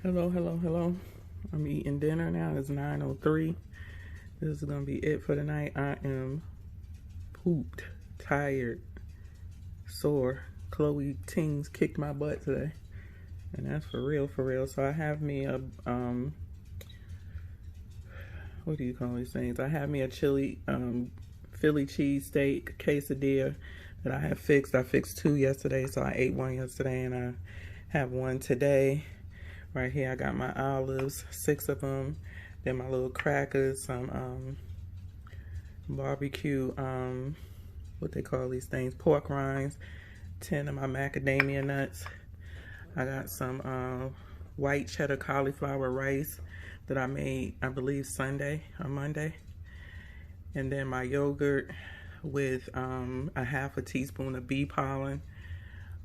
Hello, hello, hello. I'm eating dinner now. It's 9:03. This is gonna be it for the night. I am pooped, tired, sore. Chloe Tings kicked my butt today, and that's for real, for real. So I have me a what do you call these things? I have me a chili Philly cheesesteak quesadilla that I have fixed. I fixed 2 yesterday, so I ate 1 yesterday, and I have 1 today. Right here, I got my olives, 6 of them. Then my little crackers, some barbecue, what they call these things, pork rinds, 10 of my macadamia nuts. I got some white cheddar cauliflower rice that I made, I believe, Sunday or Monday. And then my yogurt with a half a teaspoon of bee pollen,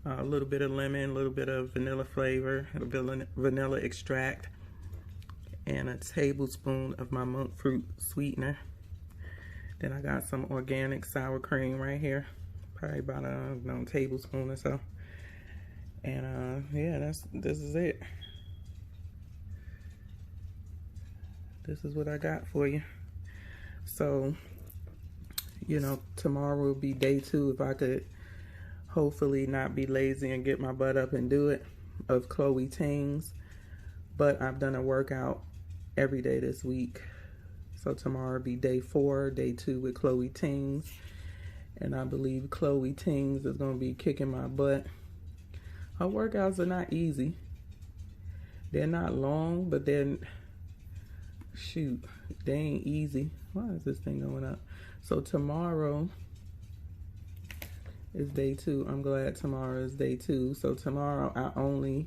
a little bit of lemon, a little bit of vanilla flavor, vanilla extract, and a tablespoon of my monk fruit sweetener. Then I got some organic sour cream right here, probably about a tablespoon or so. And yeah, this is it. This is what I got for you. So, you know, tomorrow will be day 2 if I could hopefully not be lazy and get my butt up and do it, of Chloe Tings. But I've done a workout every day this week. So tomorrow will be day 4, day 2 with Chloe Tings. And I believe Chloe Tings is going to be kicking my butt. Her workouts are not easy. They're not long, but they're, shoot, they ain't easy. Why is this thing going up? So tomorrow is day 2. I'm glad tomorrow is day 2. So tomorrow I only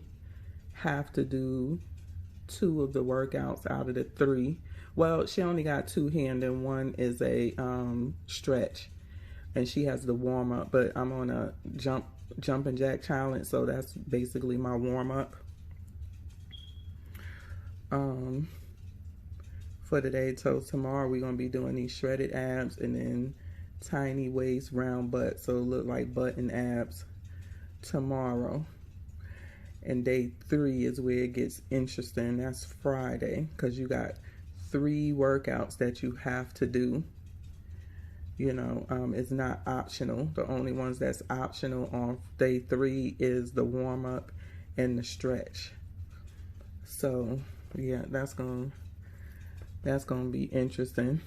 have to do 2 of the workouts out of the 3. Well, she only got 2 here, and then 1 is a stretch, and she has the warm up. But I'm on a jump and jack challenge, so that's basically my warm up for the day. So tomorrow we're gonna be doing these shredded abs and then tiny waist, round butt, so it look like butt and abs tomorrow. And day 3 is where it gets interesting. That's Friday, because you got 3 workouts that you have to do. You know, it's not optional. The only ones that's optional on day 3 is the warm up and the stretch. So yeah, that's gonna be interesting,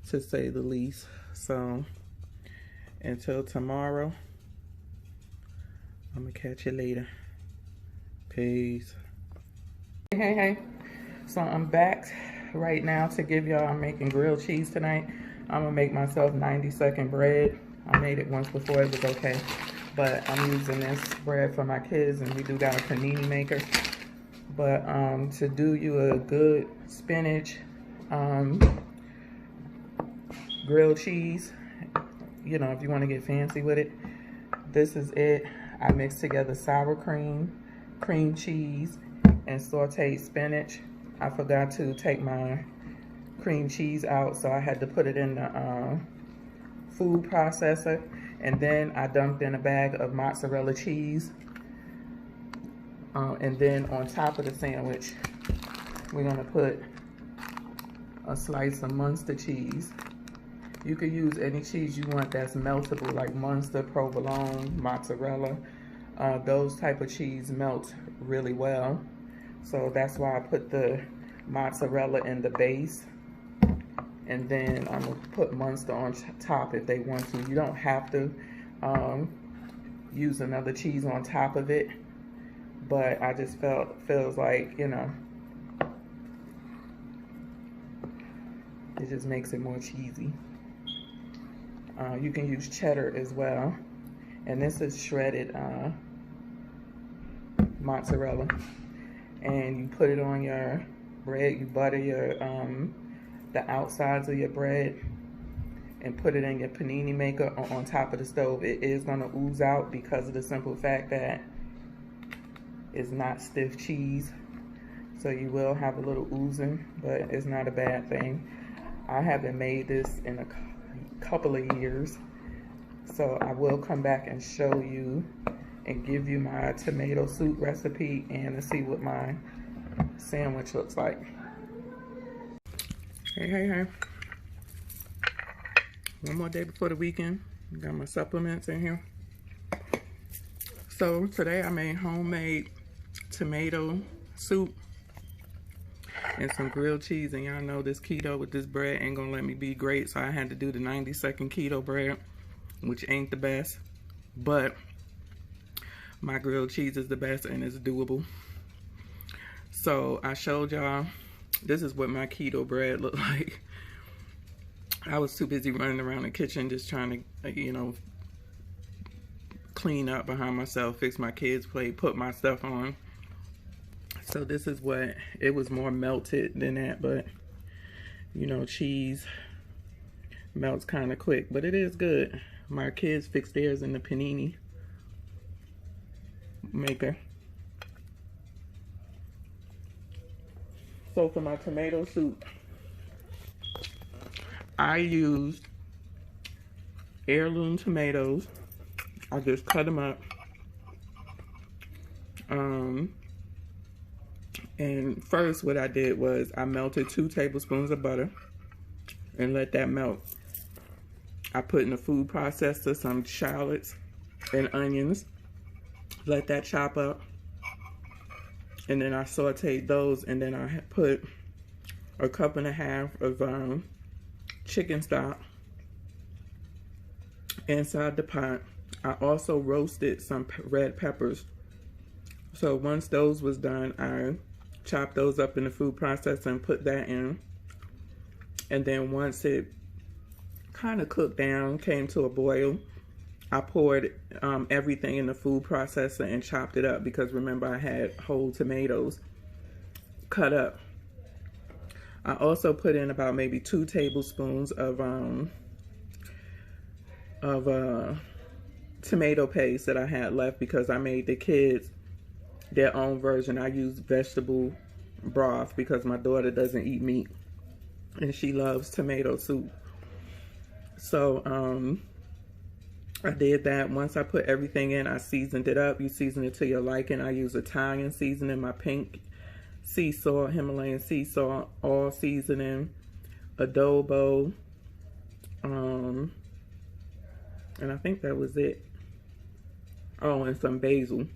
to say the least. So until tomorrow, I'm gonna catch you later. Peace. Hey. So I'm back right now to give y'all, I'm making grilled cheese tonight. I'm gonna make myself 90-second bread. I made it once before, it was okay. But I'm using this bread for my kids, and we do got a panini maker. But to do you a good spinach grilled cheese, you know, if you want to get fancy with it, this is it. I mixed together sour cream, cream cheese, and sauteed spinach. I forgot to take my cream cheese out, so I had to put it in the food processor. And then I dumped in a bag of mozzarella cheese. And then on top of the sandwich, we're gonna put a slice of Munster cheese. You could use any cheese you want that's meltable, like Munster, provolone, mozzarella. Those type of cheese melt really well. So that's why I put the mozzarella in the base. And then I'm gonna put Munster on top if they want to. You don't have to use another cheese on top of it. But I just feels like, you know, it just makes it more cheesy. You can use cheddar as well. And this is shredded mozzarella. And you put it on your bread, you butter your the outsides of your bread and put it in your panini maker on top of the stove. It is gonna ooze out because of the simple fact that it's not stiff cheese. So you will have a little oozing, but it's not a bad thing. I haven't made this in a couple of years, so I will come back and show you and give you my tomato soup recipe and to see what my sandwich looks like. Hey. One more day before the weekend. Got my supplements in here. So today I made homemade tomato soup and some grilled cheese, and y'all know this keto with this bread ain't gonna let me be great, so I had to do the 90-second keto bread, which ain't the best, but my grilled cheese is the best and it's doable. So I showed y'all, this is what my keto bread looked like. I was too busy running around the kitchen just trying to, you know, clean up behind myself, fix my kids' plate, put my stuff on. So this is what, it was more melted than that, but you know, cheese melts kind of quick, but it is good. My kids fixed theirs in the panini maker. So for my tomato soup, I used heirloom tomatoes. I just cut them up. And first what I did was I melted 2 tablespoons of butter and let that melt. I put in a food processor some shallots and onions, let that chop up, and then I sauteed those, and then I put a cup and a half of chicken stock inside the pot. I also roasted some red peppers. So once those was done, I chopped those up in the food processor and put that in. And then once it kind of cooked down, came to a boil, I poured everything in the food processor and chopped it up, because remember I had whole tomatoes cut up. I also put in about maybe 2 tablespoons of tomato paste that I had left, because I made the kids their own version. I used vegetable broth because my daughter doesn't eat meat and she loves tomato soup. So I did that. Once I put everything in, I seasoned it up. You season it to your liking. I use Italian seasoning, my pink sea salt, Himalayan sea salt, all seasoning, adobo, and I think that was it. Oh, and some basil.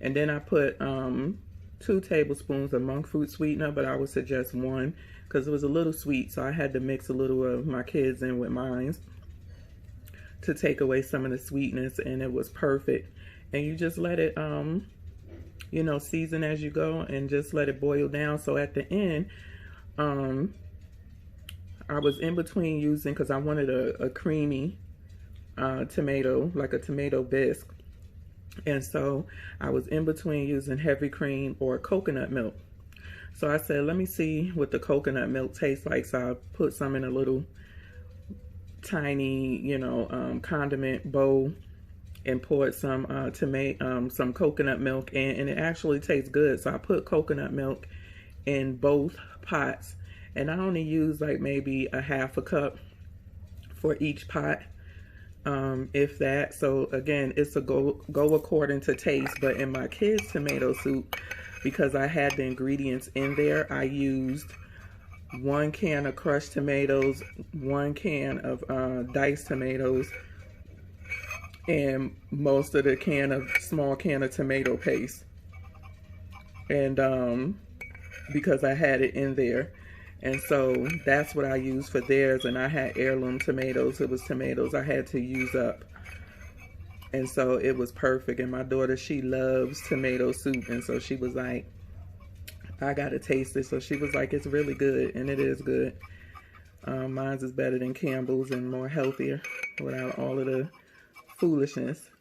And then I put 2 tablespoons of monk fruit sweetener, but I would suggest 1 because it was a little sweet, so I had to mix a little of my kids in with mine to take away some of the sweetness, and it was perfect. And you just let it, you know, season as you go and just let it boil down. So at the end, I was in between using, because I wanted a creamy tomato, like a tomato bisque. And so I was in between using heavy cream or coconut milk. So I said, let me see what the coconut milk tastes like. So I put some in a little tiny, you know, condiment bowl and poured some some coconut milk in, and it actually tastes good. So I put coconut milk in both pots, and I only use like maybe a half a cup for each pot, if that. So again, it's a go according to taste. But in my kids' tomato soup, because I had the ingredients in there, I used 1 can of crushed tomatoes, 1 can of diced tomatoes, and most of the small can of tomato paste. And because I had it in there. And so that's what I used for theirs. And I had heirloom tomatoes. It was tomatoes I had to use up. And so it was perfect. And my daughter, she loves tomato soup. And so she was like, I gotta taste it. So she was like, it's really good. And it is good. Mine's is better than Campbell's and more healthier without all of the foolishness.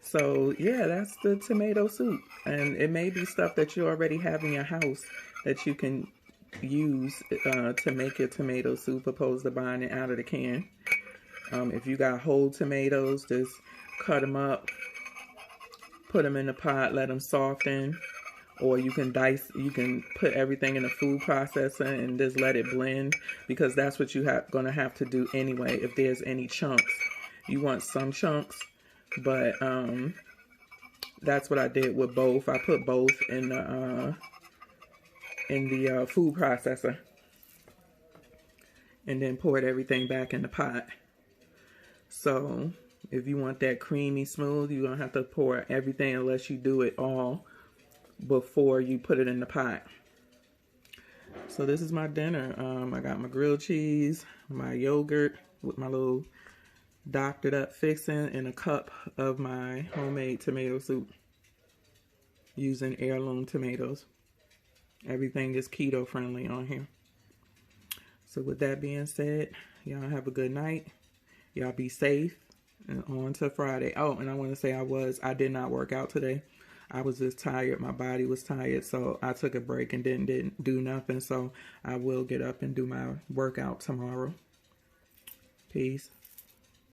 So yeah, that's the tomato soup. And it may be stuff that you already have in your house that you can use to make your tomato soup, opposed to buying it out of the can. If you got whole tomatoes, just cut them up, put them in the pot, let them soften, or you can put everything in a food processor and just let it blend, because that's what you gonna have to do anyway. If there's any chunks, you want some chunks, but that's what I did with both. I put both in the food processor and then poured everything back in the pot. So if you want that creamy smooth, you're gonna have to pour everything unless you do it all before you put it in the pot. So this is my dinner. I got my grilled cheese, my yogurt with my little doctored up fixing, and a cup of my homemade tomato soup using heirloom tomatoes. Everything is keto friendly on here. So with that being said, y'all have a good night. Y'all be safe, and on to Friday. Oh, and I want to say I did not work out today. I was just tired. My body was tired, so I took a break and didn't do nothing. So I will get up and do my workout tomorrow. Peace.